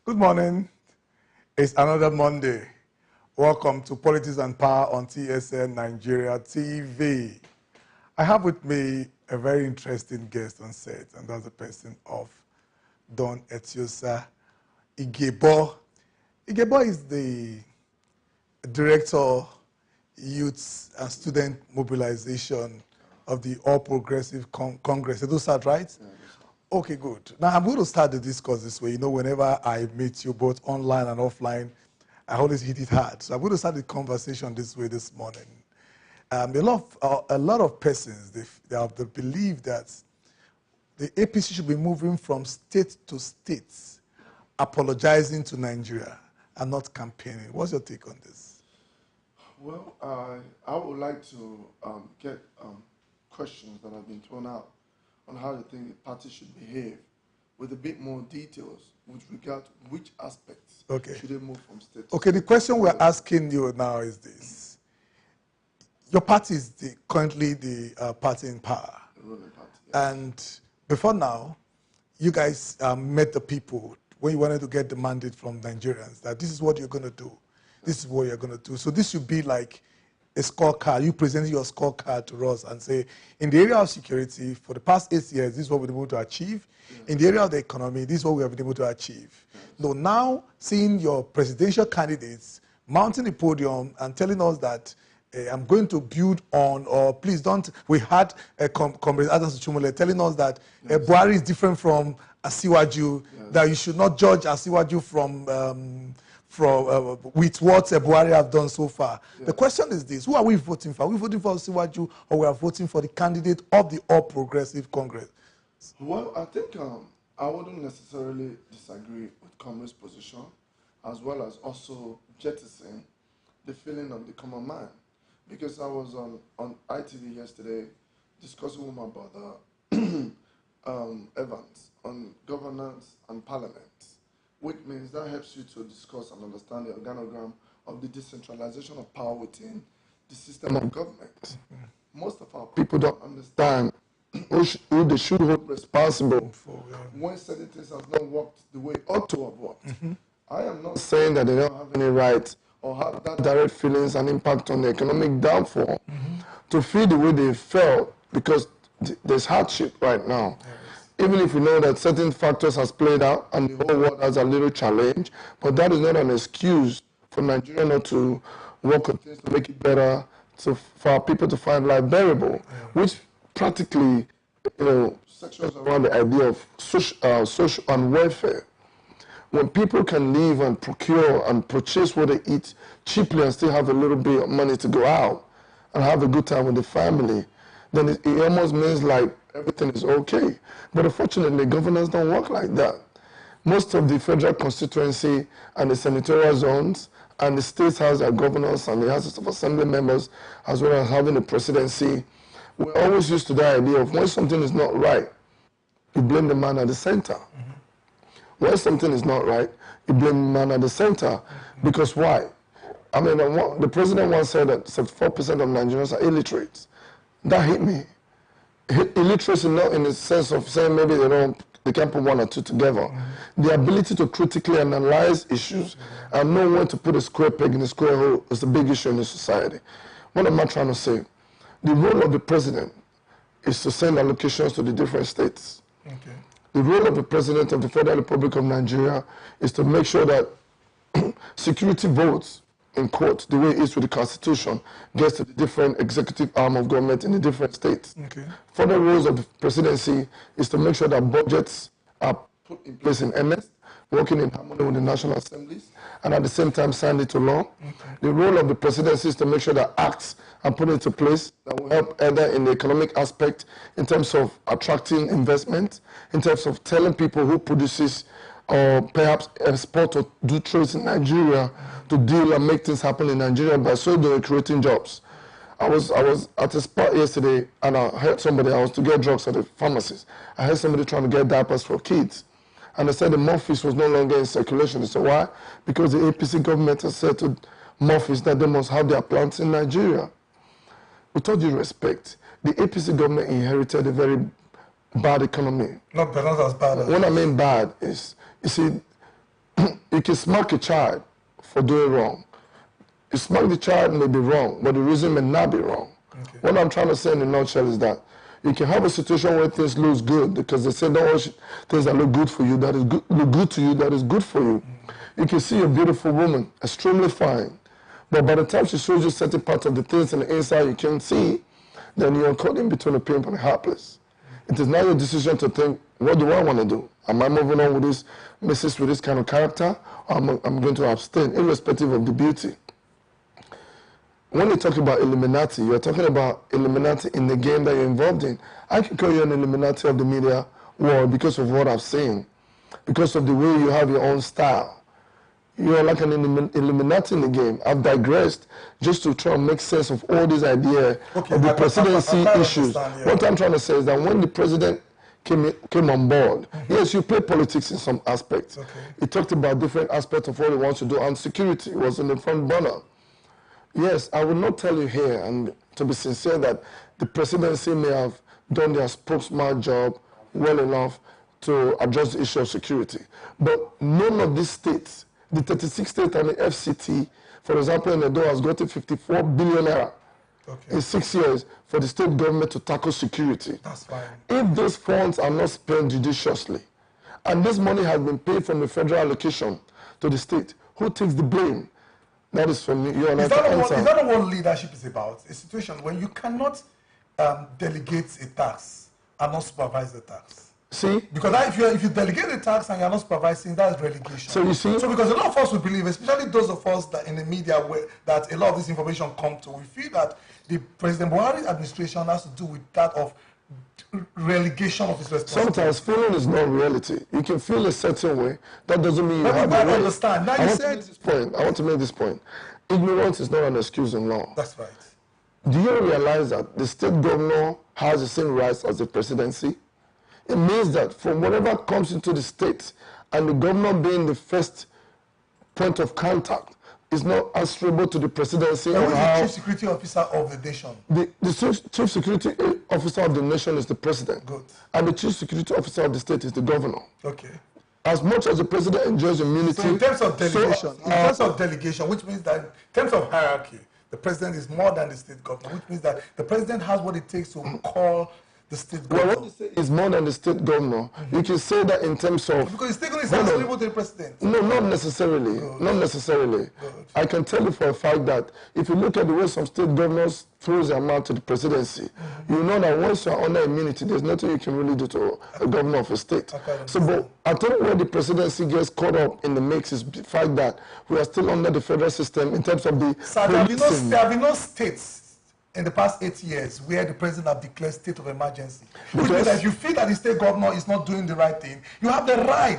Good morning. It's another Monday. Welcome to Politics and Power on TSLNIGERIA TV. I have with me a very interesting guest on set, and that's the person of Don Etinosa Igiebor. Igiebor is the Director, Youth and Student Mobilization of the All Progressive Congress. Is that right? Yeah. Okay, good. Now, I'm going to start the discourse this way. You know, whenever I meet you both online and offline, I always hit it hard. So I'm going to start the conversation this way this morning. A lot of persons, they believe that the APC should be moving from state to state, apologizing to Nigeria and not campaigning. What's your take on this? Well, I would like to get questions that have been thrown out on how you think the party should behave with a bit more details with regard to which aspects should they move from state to state. The question we're asking you now is this. Your party is currently the party in power. The ruling party, yes. And before now, you guys met the people when you wanted to get the mandate from Nigerians that this is what you're going to do. This is what you're going to do. So this should be like a scorecard. You present your scorecard to us and say, in the area of security, for the past 8 years, this is what we've been able to achieve. Yeah. In the area of the economy, this is what we have been able to achieve. Yes. So now, seeing your presidential candidates mounting the podium and telling us that I'm going to build on, or please don't, we had Comrade Adams Chumule telling us that Buhari is different from Asiwaju, that you should not judge Asiwaju with what Buhari have done so far. Yeah. The question is this: who are we voting for? Are we voting for Asiwaju, or we are voting for the candidate of the All Progressive Congress? Well, I think I wouldn't necessarily disagree with Comrade's position, as well as also jettison the feeling of the common man. Because I was on ITV yesterday discussing with my brother Evans on governance and parliament, which means that helps you to discuss and understand the organogram of the decentralization of power within the system of government. Most of our people don't understand who they should hold responsible when certain things have not worked the way it ought to have worked. I am not saying that they don't have any right or have that direct feelings and impact on the economic downfall to feel the way they felt, because there's hardship right now. Even if we know that certain factors has played out and the whole world has a little challenge, but that is not an excuse for Nigeria not to work on things to make it better, for our people to find life bearable, which practically, sections around the idea of social and welfare. When people can live and procure and purchase what they eat cheaply and still have a little bit of money to go out and have a good time with the family, then it almost means like everything is okay. But unfortunately, governance don't work like that. Most of the federal constituency and the senatorial zones and the state house their governors and the houses of assembly members, as well as having the presidency, we're always used to the idea of when something is not right, you blame the man at the center. When something is not right, you blame the man at the center. Because why? I mean, the president once said that 74% of Nigerians are illiterate. That hit me. Illiteracy not in the sense of saying maybe they can't put one or two together. The ability to critically analyze issues and know when to put a square peg in a square hole is a big issue in the society. What am I trying to say? The role of the president is to send allocations to the different states. The role of the President of the Federal Republic of Nigeria is to make sure that security votes in court, the way it is with the Constitution, gets to the different executive arm of government in the different states. Further roles of the presidency is to make sure that budgets are put in place in earnest, working in harmony with the national assemblies, and at the same time signed into law. The role of the presidency is to make sure that acts are put into place that will help either in the economic aspect, in terms of attracting investment, in terms of telling people who produces or perhaps export or do trades in Nigeria to deal and make things happen in Nigeria by so doing creating jobs. I was at a spot yesterday and I heard somebody, I was to get drugs at the pharmacist. I heard somebody trying to get diapers for kids. And they said the Murphys was no longer in circulation. They said, why? Because the APC government has said to Murphys that they must have their plants in Nigeria. With all due respect, the APC government inherited a very bad economy. Not as bad as what I mean bad is, you see, you can smack a child for doing wrong. You smack the child may be wrong, but the reason may not be wrong. Okay. What I'm trying to say in a nutshell is that you can have a situation where things look good because they say don't watch things that look good for you, that is good, look good to you, that is good for you. You can see a beautiful woman, extremely fine, but by the time she shows you certain parts of the things in the inside you can't see, then you're caught in between a pimp and a helpless. It is now your decision to think, what do I want to do? Am I moving on with this message with this kind of character, or I'm going to abstain, irrespective of the beauty? When you talk about Illuminati, you're talking about Illuminati in the game that you're involved in. I can call you an Illuminati of the media world because of what I've seen, because of the way you have your own style. You're like an Illuminati in the game. I've digressed just to try and make sense of all these ideas of the presidency issues. Yeah. What I'm trying to say is that when the president came on board, yes, you play politics in some aspects. Okay. He talked about different aspects of what he wants to do, and security was in the front burner. Yes, I will not tell you here, and to be sincere, that the presidency may have done their spokesman job well enough to address the issue of security. But none of these states, the 36 states and the FCT, for example, in Edo has gotten 54 billion naira in 6 years for the state government to tackle security. That's fine. If those funds are not spent judiciously, and this money has been paid from the federal allocation to the state, who takes the blame? That is for me. Is that what leadership is about? A situation when you cannot delegate a tax and not supervise the tax. See? Because if you delegate the tax and you're not supervising, that's relegation. So you see? So because a lot of us will believe, especially those of us that in the media where that a lot of this information come to, we feel that the President Buhari administration has to do with that of relegation of his responsibility. Sometimes feeling is not reality. You can feel a certain way. That doesn't mean you have to understand. Now I want to make this point. Ignorance is not an excuse in law. That's right. Do you realize that the state governor has the same rights as the presidency? It means that from whatever comes into the state, and the governor being the first point of contact, is not answerable to the presidency. Who is the chief security officer of the nation? The chief security officer of the nation is the president. Good. And the chief security officer of the state is the governor. Okay. As much as the president enjoys immunity. So in terms of delegation, which means that in terms of hierarchy, the president is more than the state governor, which means that the president has what it takes to call the state governor. Well, when you say it's more than the state governor, you can say that in terms of... Because the state governor is answerable to the president. No, not necessarily. Good. Not necessarily. Good. I can tell you for a fact that if you look at the way some state governors throw their mouth to the presidency, you know that once you're under immunity, there's nothing you can really do to a governor of a state. So, but I think where the presidency gets caught up in the mix is the fact that we are still under the federal system in terms of the... So there have been no states in the past 8 years where the president have declared state of emergency. Which means that if you feel that the state governor is not doing the right thing, you have the right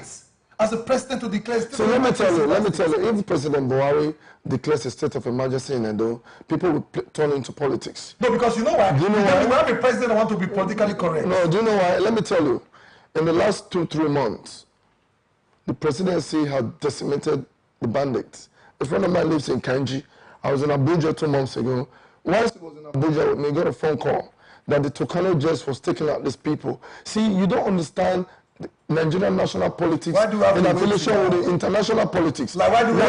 as a president to declare state of emergency. So let me tell you, if President Buhari declares a state of emergency in Edo, people will turn into politics. No, because you know why? Do you know why? We have a president who wants to be politically correct. No, do you know why? Let me tell you. In the last 2-3 months, the presidency had decimated the bandits. A friend of mine lives in Kanji. I was in Abuja 2 months ago. Once he was in Abuja with me, got a phone call that the Tucano jets was taking out these people. See, you don't understand the Nigerian national politics in affiliation with the international politics. Like, why do we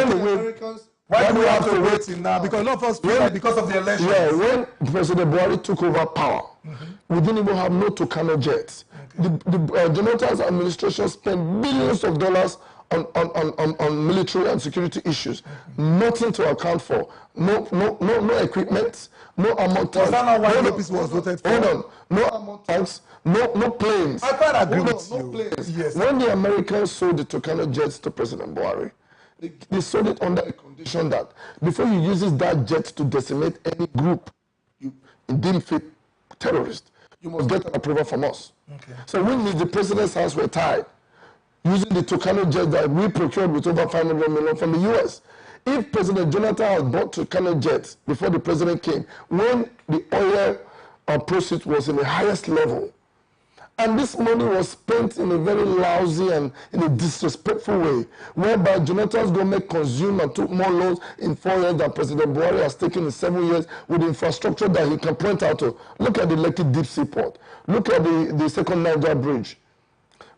have to wait now? Because a lot of us feel like because of the elections. Yeah, when President Buhari took over power, we didn't even have no Tucano jets. Okay. The Jonathan's administration spent billions of dollars on military and security issues. Nothing to account for. No equipment, no armored tanks. Was that not why APC was voted for? Hold on. No armored tanks, no planes. I quite agree with you. No planes. Yes. When the Americans sold the Tucano jets to President Buhari, they sold it under a condition that before you use that jet to decimate any group you deem fit terrorist, you must get an approval from us. Okay. So when the president's hands were tied, using the Tucano jet that we procured with over 500 million from the U.S. If President Jonathan had bought Tucano jets before the president came, when the oil proceeds was in the highest level, and this money was spent in a very lousy and in a disrespectful way, whereby Jonathan's government consumed and took more loans in 4 years than President Buhari has taken in 7 years with infrastructure that he can point out to. Look at the Lekki Deep Sea Port. Look at the second Niger Bridge.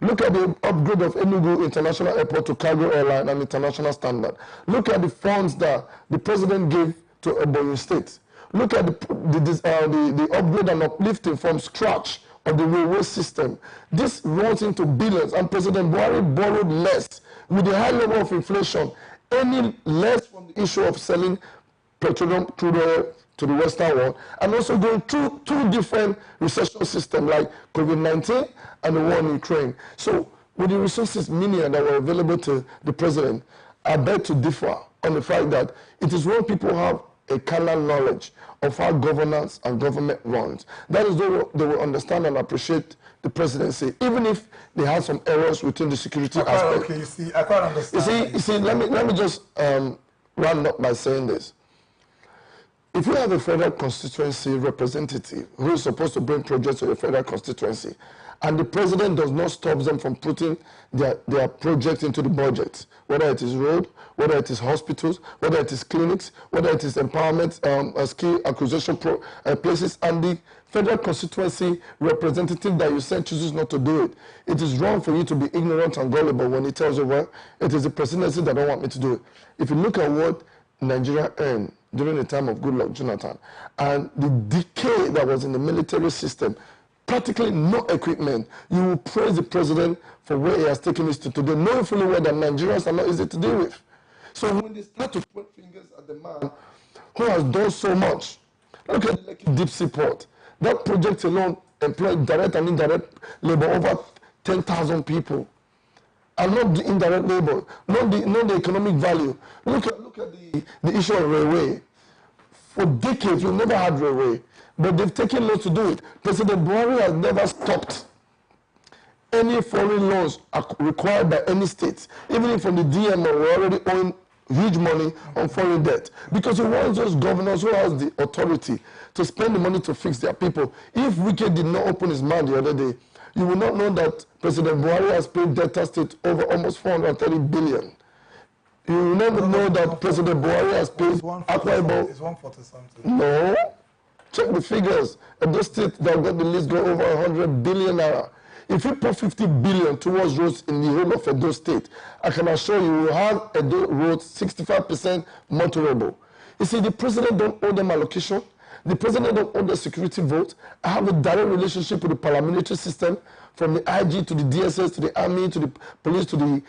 Look at the upgrade of Enugu International Airport to cargo airline and international standard. Look at the funds that the president gave to Ebonyi State. Look at the upgrade and uplifting from scratch of the railway system. This runs into billions, and President Buhari borrowed less. With the high level of inflation, any less from the issue of selling petroleum crude oil to the Western world, and also going through two different recession systems like COVID-19 and the war in Ukraine. So with the resources many that were available to the president, I beg to differ on the fact that it is when people have a carnal knowledge of how governance and government runs. That is they will understand and appreciate the presidency, even if they have some errors within the security aspect. Okay, you see, I quite understand. You see, let me just round up by saying this. If you have a federal constituency representative who is supposed to bring projects to the federal constituency, and the president does not stop them from putting their project into the budget, whether it is road, whether it is hospitals, whether it is clinics, whether it is empowerment, skill acquisition places, and the federal constituency representative that you send chooses not to do it, it is wrong for you to be ignorant and gullible when he tells you, well, it is the presidency that don't want me to do it. If you look at what Nigeria earned during the time of Goodluck Jonathan, and the decay that was in the military system, practically no equipment, you will praise the president for where he has taken us to today, knowing fully well that Nigerians are not easy to deal with. So when they start to point fingers at the man who has done so much, look at the Lekki Deep Sea Port. That project alone employed direct and indirect labor over 10,000 people. And not the indirect labor, not the economic value. Look at the issue of railway. For decades, we never had railway, but they've taken loans to do it. President Buhari has never stopped any foreign loans required by any state, even if from the DMO we already own huge money on foreign debt, because he wants those governors who has the authority to spend the money to fix their people. If Wike did not open his mouth the other day, you will not know that President Buhari has paid Delta State over almost 430 billion. You will never know that President Buhari has paid Akwa Ibom. It's 140 something. No. Check the figures. Edo State that got the list go over 100 billion naira. If you put 50 billion towards roads in the whole of Edo State, I can assure you will have Edo roads 65% motorable. You see, the president don't owe them allocation. The president don't own the security vote. I have a direct relationship with the paramilitary system, from the IG to the DSS to the army to the police to the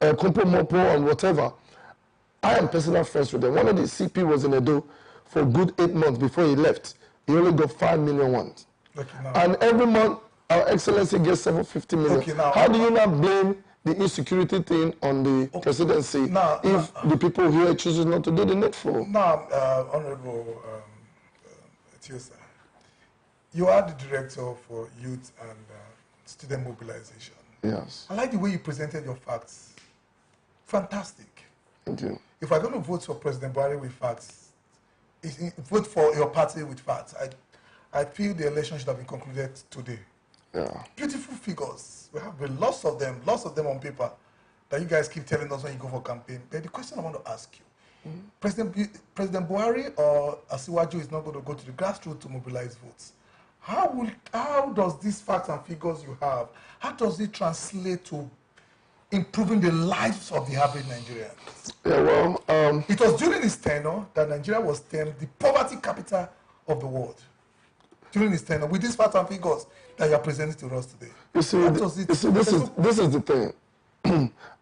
Kompo Mopo and whatever. I am personal friends with them. One of the CP was in Edo for a good 8 months before he left. He only got 5 million ones. And every month, Our Excellency gets 750 million. Okay, now, how do you not blame the insecurity thing on the presidency if the people here chooses not to do the needful? Now, Honorable Etinosa, you are the director for youth and student mobilization. Yes. I like the way you presented your facts. Fantastic. Thank you. If I'm going to vote for President Buhari with facts, vote for your party with facts, I feel the election should have been concluded today. Yeah. Beautiful figures. We have lots of them on paper that you guys keep telling us when you go for campaign. But the question I want to ask you, President Buhari or Asiwaju is not going to go to the grassroots to mobilize votes. How does these facts and figures you have, how does it translate to improving the lives of the average Nigerian? Yeah, well, it was during his tenure that Nigeria was termed the poverty capital of the world. During his tenure, with these facts and figures that you are presenting to us today. You see, this is the thing.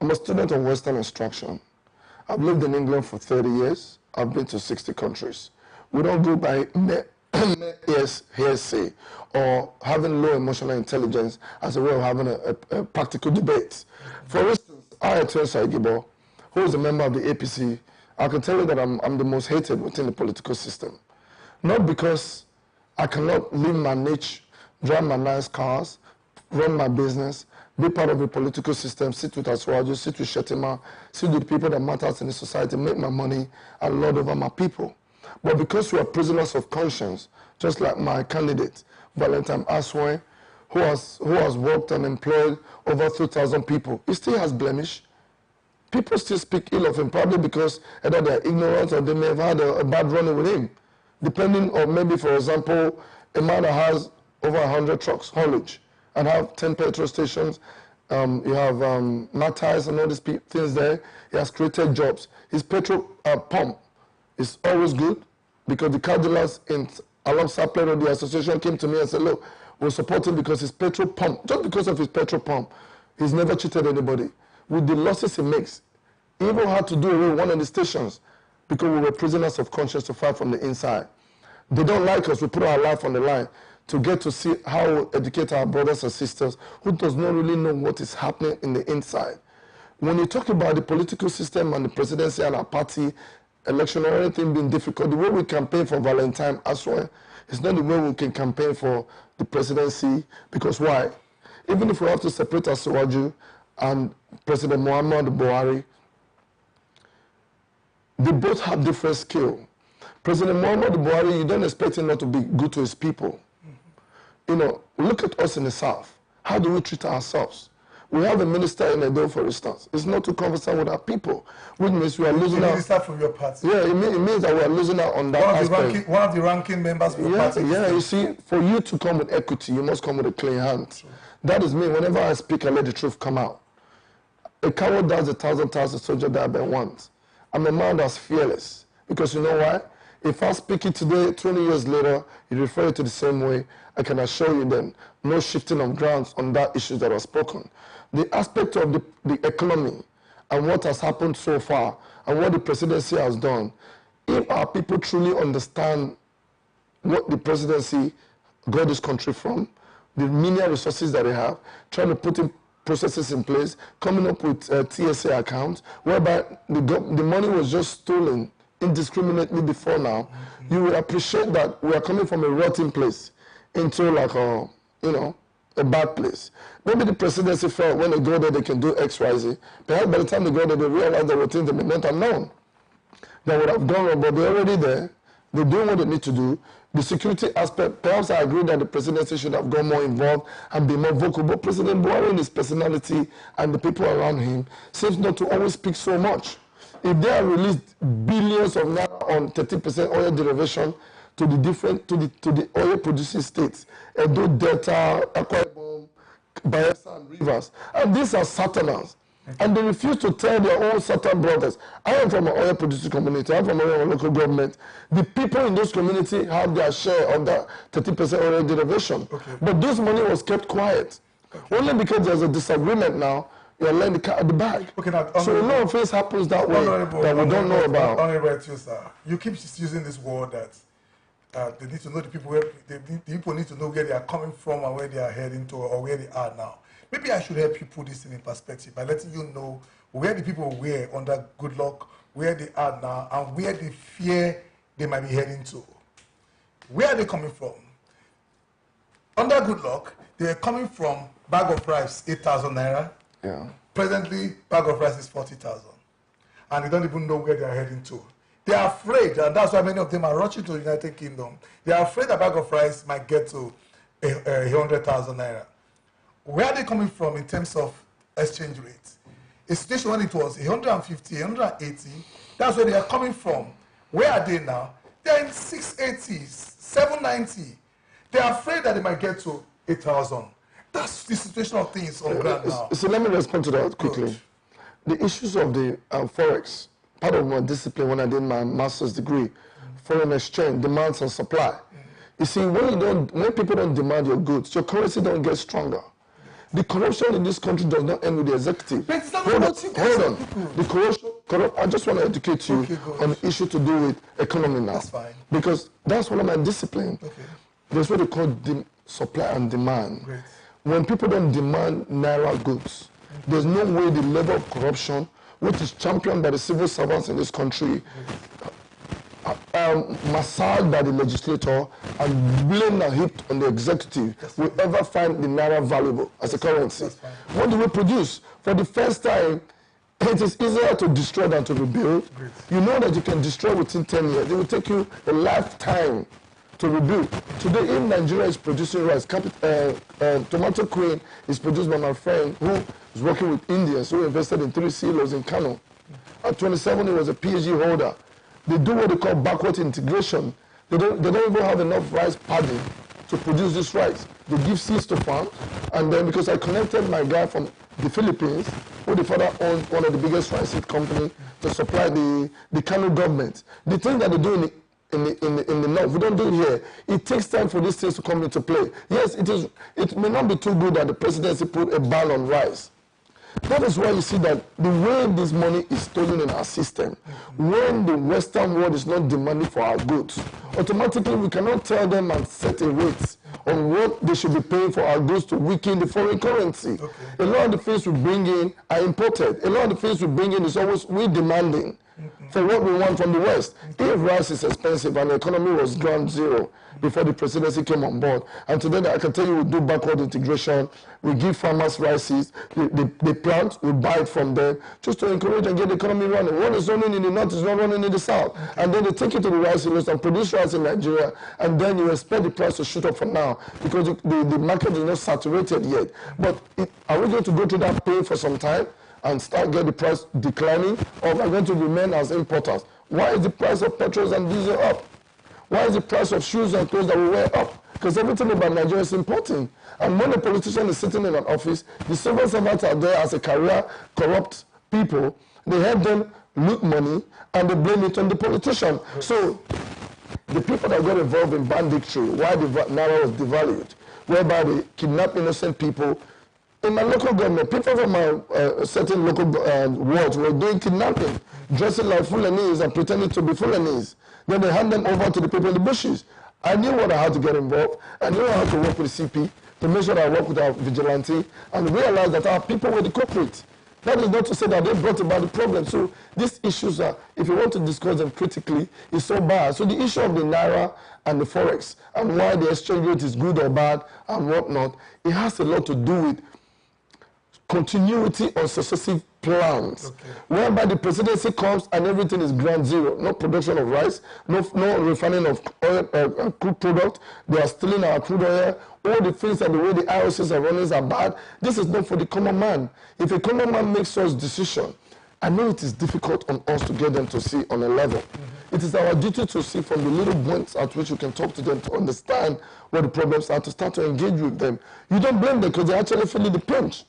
I'm a student of Western instruction. I've lived in England for 30 years. I've been to 60 countries. We don't go by hearsay or having low emotional intelligence as a way of having a practical debate. For instance, I, Igiebor, who is a member of the APC, I can tell you that I'm the most hated within the political system. Not because I cannot live my niche, drive my nice cars, run my business, be part of the political system, sit with Asiwaju, sit with Shetima, sit with people that matters in the society, make my money, and lord over my people. But because we are prisoners of conscience, just like my candidate, Valentine Aswai, who has worked and employed over 2,000 people, he still has blemish. People still speak ill of him, probably because either they're ignorant or they may have had a bad run with him. Depending on maybe, for example, a man that has over 100 trucks, haulage, and have 10 petrol stations. You have Matthias and all these things there. He has created jobs. His petrol pump is always good because the car dealers along Sapler Road, the association came to me and said, look, we'll support him because his petrol pump, just because of his petrol pump, he's never cheated anybody. With the losses he makes, he even had to do away with one of the stations because we were prisoners of conscience to fight from the inside. They don't like us. We put our life on the line to get to see how we educate our brothers and sisters who does not really know what is happening in the inside. When you talk about the political system and the presidency and our party election or anything being difficult, the way we campaign for Valentine as well, it's not the way we can campaign for the presidency. Because why? Even if we have to separate Asiwaju and President Muhammadu Buhari, they both have different skill. President Muhammadu Buhari, you don't expect him not to be good to his people. You know, look at us in the South. How do we treat ourselves? We have a minister in Edo, for instance. It's not too conversant with our people, which means we are losing out. Minister from your party. Yeah, it means that we are losing out on that aspect. One of the ranking members of your party. Yeah, you see, for you to come with equity, you must come with a clean hand. True. That is me. Whenever I speak, I let the truth come out. A coward does 1,000 times a soldier died by once. I'm a man that's fearless. Because you know why? If I speak it today, 20 years later, you refer it to the same way, I can assure you then, no shifting of grounds on that issue that was spoken. The aspect of the economy and what has happened so far and what the presidency has done, if our people truly understand what the presidency got this country from, the menial resources that they have, trying to put in processes in place, coming up with TSA accounts, whereby the money was just stolen indiscriminately before now, you will appreciate that we are coming from a rotten place into like a, you know, a bad place. Maybe the presidency felt when they go there they can do X, Y, Z. Perhaps by the time they go there they realize there were things that may not have known that would have gone wrong, but they're already there. They're doing what they need to do. The security aspect, perhaps I agree that the presidency should have gone more involved and be more vocal, but President Buhari and his personality and the people around him seems not to always speak so much. If they have released billions of naira on 30% oil derivation to the oil producing states, Edo Delta, Akwa Ibom, Bayelsa and Rivers, and these are Southerners. And they refuse to tell their own Southern brothers. I am from an oil producing community, I'm from a local government. The people in those communities have their share of that 30% oil derivation. Okay. But this money was kept quiet. Okay. Only because there's a disagreement now, you're letting the cat at the bag. Okay, now, so a lot of things happens that way that we don't know about. Honorable Etinosa, you keep using this word that they need to know the people need to know where they are coming from and where they are heading to or where they are now. Maybe I should help you put this in perspective by letting you know where the people were under Goodluck, where they are now, and where they fear they might be heading to. Where are they coming from? Under Goodluck, they are coming from bag of rice, 8,000 naira. Yeah. Presently, bag of rice is 40,000. And they don't even know where they are heading to. They are afraid, and that's why many of them are rushing to the United Kingdom. They are afraid a bag of rice might get to 100,000 naira. Where are they coming from in terms of exchange rates? A situation when it was 150, 180, that's where they are coming from. Where are they now? They are in 680, 790. They are afraid that they might get to 8,000. That's the situation of things on ground now. So let me respond to that quickly. Good. The issues of the Forex, part of my discipline when I did my master's degree, foreign exchange, demands and supply. You see, when people don't demand your goods, your currency don't get stronger. The corruption in this country does not end with the executive. Hold on. The I just want to educate you on the issue to do with economy now. That's fine. Because that's one of my disciplines. Okay. There's what they call supply and demand. Great. When people don't demand naira goods, there's no way the level of corruption, which is championed by the civil servants in this country, massaged by the legislator, and blamed and heaped on the executive, will ever find the naira valuable as a currency. What do we produce? For the first time, it is easier to destroy than to rebuild. Great. You know that you can destroy within 10 years. It will take you a lifetime to rebuild. Today, if Nigeria is producing rice, tomato queen is produced by my friend who is working with Indians, who invested in 3 silos in Kano. At 27, he was a PhD holder. They do what they call backward integration. They don't even have enough rice paddy to produce this rice. They give seeds to farms, and then because I connected my guy from the Philippines, who the father owns one of the biggest rice seed company, to supply the Kano government. The thing that they do in the north, we don't do it here. It takes time for these things to come into play. Yes, it may not be too good that the presidency put a ban on rice. That is why you see that the way this money is stolen in our system, when the Western world is not demanding for our goods, automatically we cannot tell them and set a rate on what they should be paying for our goods to weaken the foreign currency. Okay. A lot of the things we bring in are imported. A lot of the things we bring in is always we demanding for what we want from the West. If rice is expensive and the economy was ground zero before the presidency came on board, and today I can tell you we do backward integration, we give farmers rices, they plant, we buy it from them, just to encourage and get the economy running. What is running in the north is not running in the south. Okay. And then they take it to the rice mills and produce rice in Nigeria, and then you expect the price to shoot up for now, because the market is not saturated yet. But are we going to go through that pain for some time and start get the price declining, or are we going to remain as importers? Why is the price of petrol and diesel up? Why is the price of shoes and clothes that we wear up? Because everything about Nigeria is importing. And when a politician is sitting in an office, the civil servants are there as a career, corrupt people. They help them loot money, and they blame it on the politician. So the people that got involved in banditry, why the Naira was devalued, whereby they kidnap innocent people. In my local government, people from my certain local wards were doing kidnapping, dressing like Fulanese and pretending to be Fulanese. Then they hand them over to the people in the bushes. I knew what I had to get involved. I knew I had to work with the CP to make sure that I work with our vigilante and realize that our people were the culprits. That is not to say that they brought about the problem. So these issues are, if you want to discuss them critically, is so bad. So the issue of the Naira and the Forex and why the exchange rate is good or bad and whatnot, it has a lot to do with continuity on successive plans, whereby the presidency comes and everything is ground zero. No production of rice, no refining of oil, crude product. They are stealing our crude oil. All the things and the way the IOCs are running are bad. This is not for the common man. If a common man makes such decision, I know it is difficult on us to get them to see on a level. It is our duty to see from the little points at which you can talk to them to understand what the problems are, to start to engage with them. You don't blame them because they're actually feeling the pinch.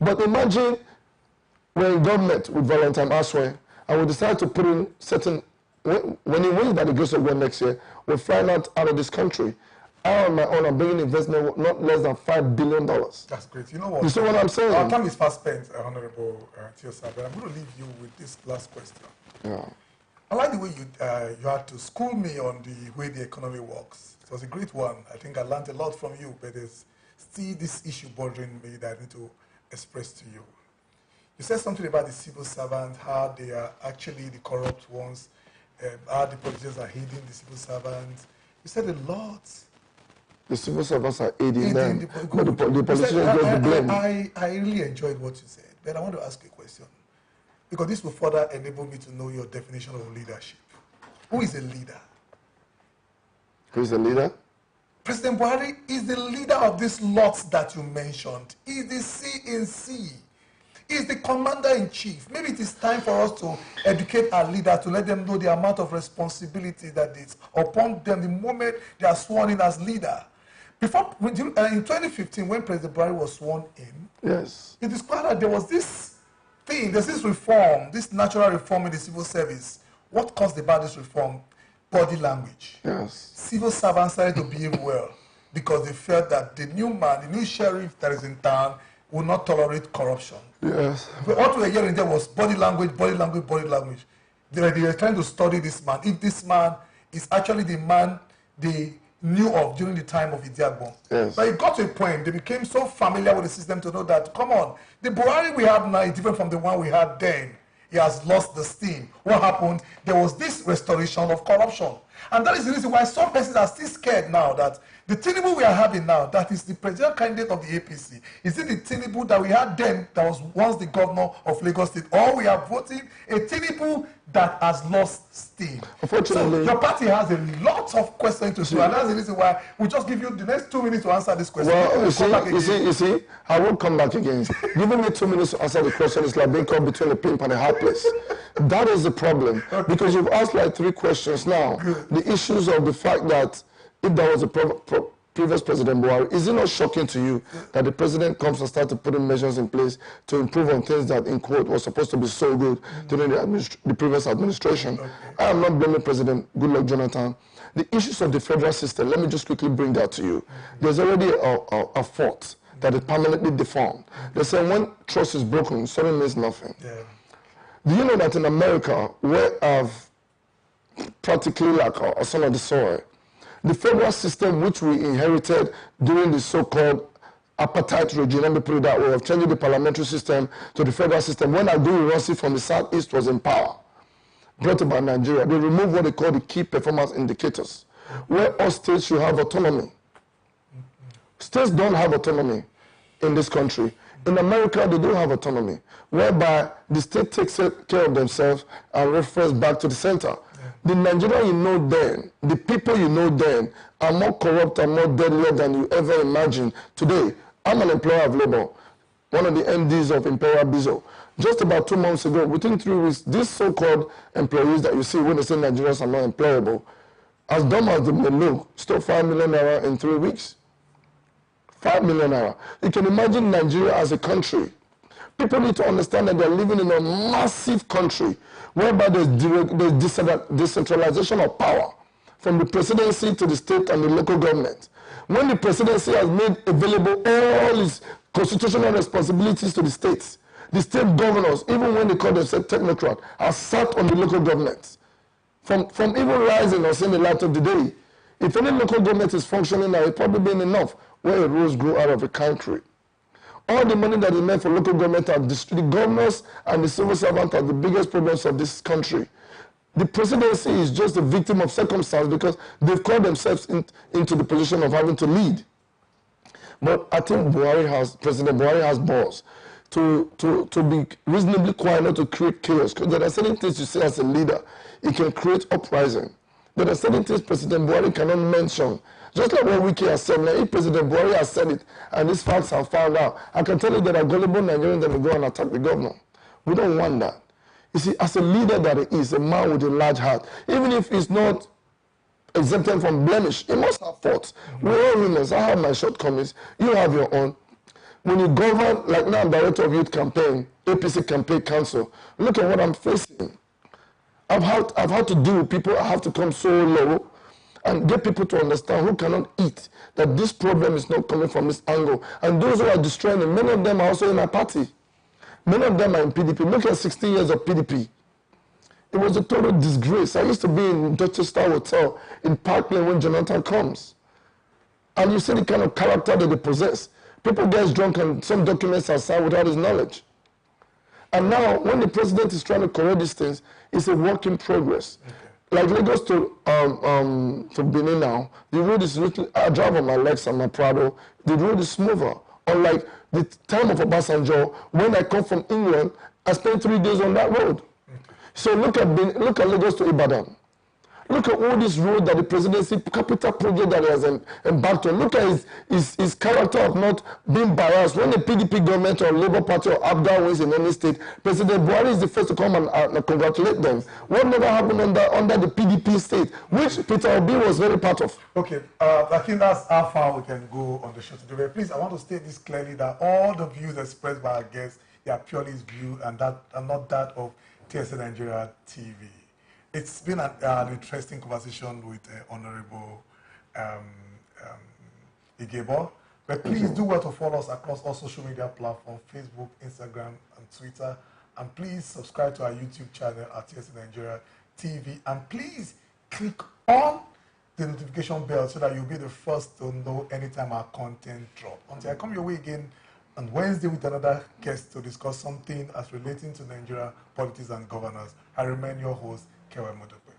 But imagine we're in government with Valentine Aswe, and we decide to put in certain, when he wins by the grace of God next year, we're flying out of this country. I on my own am bringing investment not less than $5 billion. That's great. You know what? You see what I'm saying? Our time is fast spent, Honorable TSLNIGERIA, but I'm going to leave you with this last question. Yeah. I like the way you had to school me on the way the economy works. It was a great one. I think I learned a lot from you, but there's still this issue bothering me that I need to express to you. You said something about the civil servants, how they are actually the corrupt ones, how the politicians are aiding the civil servants. You said a lot. The civil servants are aiding them, but the politicians get the blame. I really enjoyed what you said, but I want to ask you a question, because this will further enable me to know your definition of leadership. Who is a leader? Who is a leader? President Buhari is the leader of these lots that you mentioned. He's the CNC. He's the commander-in-chief. Maybe it is time for us to educate our leaders, to let them know the amount of responsibility that is upon them the moment they are sworn in as leader. Before, in 2015, when President Buhari was sworn in, yes, it is clear that there was this thing, there's this reform, this natural reform in the civil service. What caused about this reform? Body language. Yes. Civil servants started to behave well because they felt that the new man, the new sheriff that is in town, will not tolerate corruption. Yes. But what we were hearing there was body language, body language, body language. They were trying to study this man. If this man is actually the man they knew of during the time of Igiebor. Yes. But it got to a point, they became so familiar with the system to know that, come on, the Buhari we have now is different from the one we had then. He has lost the steam. What happened? There was this restoration of corruption. And that is the reason why some persons are still scared now that the Tinubu we are having now, that is the presidential candidate of the APC, is it the Tinubu that we had then, that was once the governor of Lagos State, or we are voting a Tinubu that has lost steam? Unfortunately, so your party has a lot of questions to do, and that's the reason why we just give you the next 2 minutes to answer this question. Well, you see, I won't come back again. Giving me 2 minutes to answer the question is like being caught between a pimp and a helpless. That is the problem, because you've asked like 3 questions now. Good. The issues of the fact that if there was a previous President Buhari, is it not shocking to you that the president comes and starts to put in measures in place to improve on things that, in quote, was supposed to be so good during the previous administration? Okay. I am not blaming President Goodluck Jonathan. The issues of the federal system, let me just quickly bring that to you. There's already a fault that is permanently deformed. They say when trust is broken, suddenly means nothing. Yeah. Do you know that in America, where I've practically like a son of the soil, the federal system which we inherited during the so-called apartheid regime, let me put it that way, of changing the parliamentary system to the federal system, when Aguiyi Ironsi from the southeast was in power, brought about Nigeria, they removed what they call the key performance indicators, where all states should have autonomy. States don't have autonomy in this country. In America, they don't have autonomy, whereby the state takes care of themselves and refers back to the center. The Nigeria you know then, the people you know then, are more corrupt and more deadlier than you ever imagined. Today, I'm an employer of labor, one of the MDs of Imperial Bizo. Just about 2 months ago, within 3 weeks, these so-called employees that you see when they say Nigerians are not employable, as dumb as they may look, stole 5 million naira in 3 weeks. 5 million naira. You can imagine Nigeria as a country. People need to understand that they're living in a massive country whereby there's decentralization of power from the presidency to the state and the local government. When the presidency has made available all its constitutional responsibilities to the states, the state governors, even when they call themselves technocrat, are sat on the local governments. From even rising or seeing the light of the day, if any local government is functioning now, it's probably been enough where a rose grew out of a country. All the money that is meant for local government are the governors and the civil servants are the biggest problems of this country. The presidency is just a victim of circumstance because they've called themselves into the position of having to lead. But I think President Buhari has balls to be reasonably quiet, not to create chaos. Because there are certain things you say as a leader, it can create uprising. There are certain things President Buhari cannot mention. Just like what Wiki has said, now if President Buhari has said it and these facts are found out, I can tell you that are gullible Nigerians that will go and attack the governor. We don't want that. You see, as a leader that he is, a man with a large heart, even if he's not exempted from blemish, he must have faults. We're all humans. I have my shortcomings. You have your own. When you govern, like now I'm director of youth campaign, APC campaign council, look at what I'm facing. I've had to deal with people. I have to come so low and get people to understand who cannot eat, that this problem is not coming from this angle. And those who are destroying it, many of them are also in my party. Many of them are in PDP. Look at 16 years of PDP. It was a total disgrace. I used to be in Dorchester Hotel in Parkland when Jonathan comes. And you see the kind of character that they possess. People get drunk and some documents are signed without his knowledge. And now, when the president is trying to correct these things, it's a work in progress. Okay. Like Lagos to Benin now, the road is little. I drive on my Lex and my Prado. The road is smoother. Unlike the time of Obasanjo, when I come from England, I spent 3 days on that road. Okay. So look at Lagos to Ibadan. Look at all this road that the presidency capital project that he has embarked on. Look at his character of not being biased. When the PDP government or Labour Party or ABGA wins in any state, President Buhari is the first to come and congratulate them. What never happened under the PDP state, which Peter Obi was very part of. Okay, I think that's how far we can go on the show today. Please, I want to state this clearly that all the views expressed by our guests, they are purely his view and not that of TSLNIGERIA TV. It's been an interesting conversation with Honorable Igiebor. But please do well to follow us across all social media platforms, Facebook, Instagram, and Twitter. And please subscribe to our YouTube channel at TSLNIGERIA TV. And please click on the notification bell so that you'll be the first to know anytime our content drops. Until I come your way again on Wednesday with another guest to discuss something as relating to Nigeria politics and governance, I remain your host, Modupe.